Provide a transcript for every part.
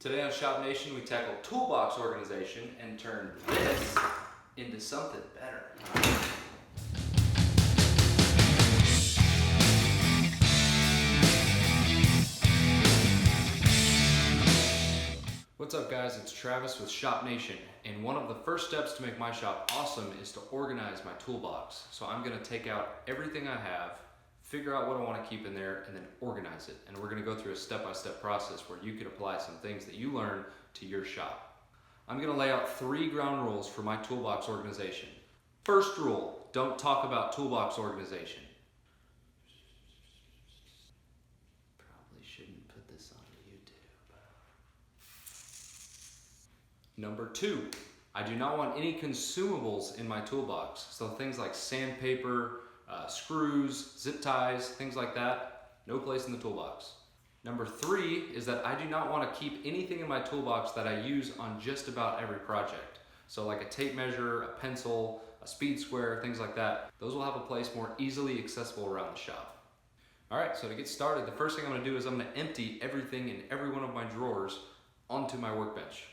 Today on Shop Nation, we tackle toolbox organization and turn this into something better. What's up guys, it's Travis with Shop Nation, and one of the first steps to make my shop awesome is to organize my toolbox. So I'm going to take out everything I have, figure out what I want to keep in there, and then organize it. And we're going to go through a step-by-step process where you can apply some things that you learn to your shop. I'm going to lay out 3 ground rules for my toolbox organization. First rule, don't talk about toolbox organization. Probably shouldn't put this on YouTube. Number 2, I do not want any consumables in my toolbox. So things like sandpaper, screws, zip ties, things like that, no place in the toolbox. Number 3 is that I do not want to keep anything in my toolbox that I use on just about every project. So like a tape measure, a pencil, a speed square, things like that. Those will have a place more easily accessible around the shop. Alright, so to get started, the first thing I'm going to do is I'm going to empty everything in every one of my drawers onto my workbench.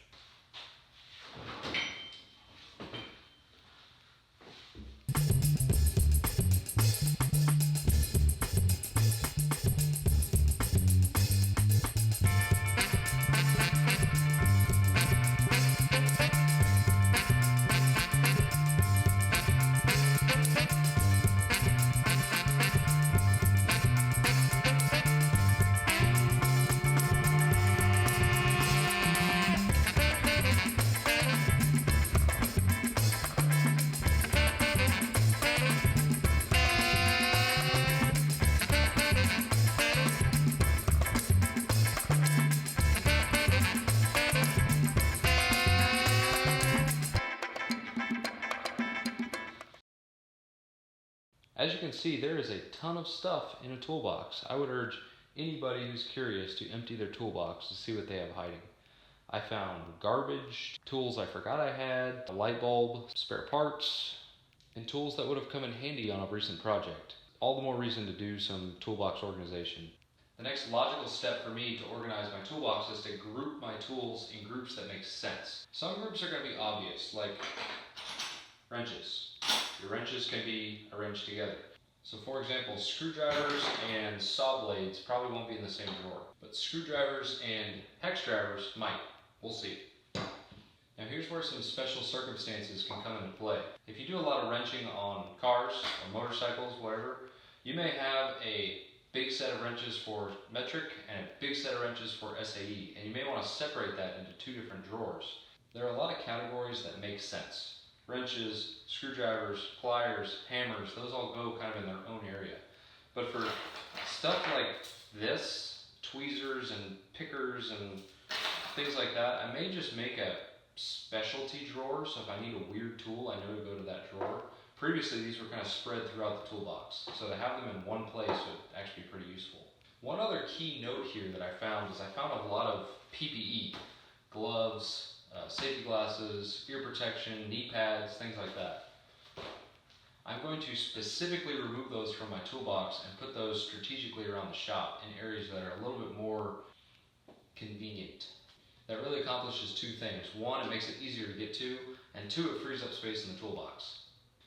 As you can see, there is a ton of stuff in a toolbox. I would urge anybody who's curious to empty their toolbox to see what they have hiding. I found garbage, tools I forgot I had, a light bulb, spare parts, and tools that would have come in handy on a recent project. All the more reason to do some toolbox organization. The next logical step for me to organize my toolbox is to group my tools in groups that make sense. Some groups are going to be obvious, like wrenches. Your wrenches can be arranged together. So for example, screwdrivers and saw blades probably won't be in the same drawer, but screwdrivers and hex drivers might. We'll see. Now here's where some special circumstances can come into play. If you do a lot of wrenching on cars or motorcycles, whatever, you may have a big set of wrenches for metric and a big set of wrenches for SAE, and you may want to separate that into 2 different drawers. There are a lot of categories that make sense. Wrenches, screwdrivers, pliers, hammers, those all go kind of in their own area. But for stuff like this, tweezers and pickers and things like that, I may just make a specialty drawer, so if I need a weird tool, I know to go to that drawer. Previously, these were kind of spread throughout the toolbox, so to have them in one place would actually be pretty useful. One other key note here that I found is I found a lot of PPE, gloves, safety glasses, ear protection, knee pads, things like that. I'm going to specifically remove those from my toolbox and put those strategically around the shop in areas that are a little bit more convenient. That really accomplishes 2 things. 1, it makes it easier to get to, and 2, it frees up space in the toolbox.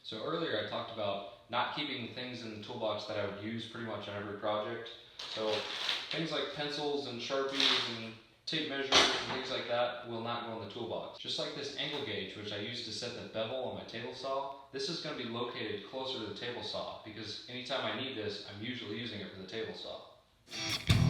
So earlier I talked about not keeping things in the toolbox that I would use pretty much on every project. So things like pencils and Sharpies and tape measures and things like that will not go in the toolbox. Just like this angle gauge, which I use to set the bevel on my table saw, this is going to be located closer to the table saw because anytime I need this, I'm usually using it for the table saw.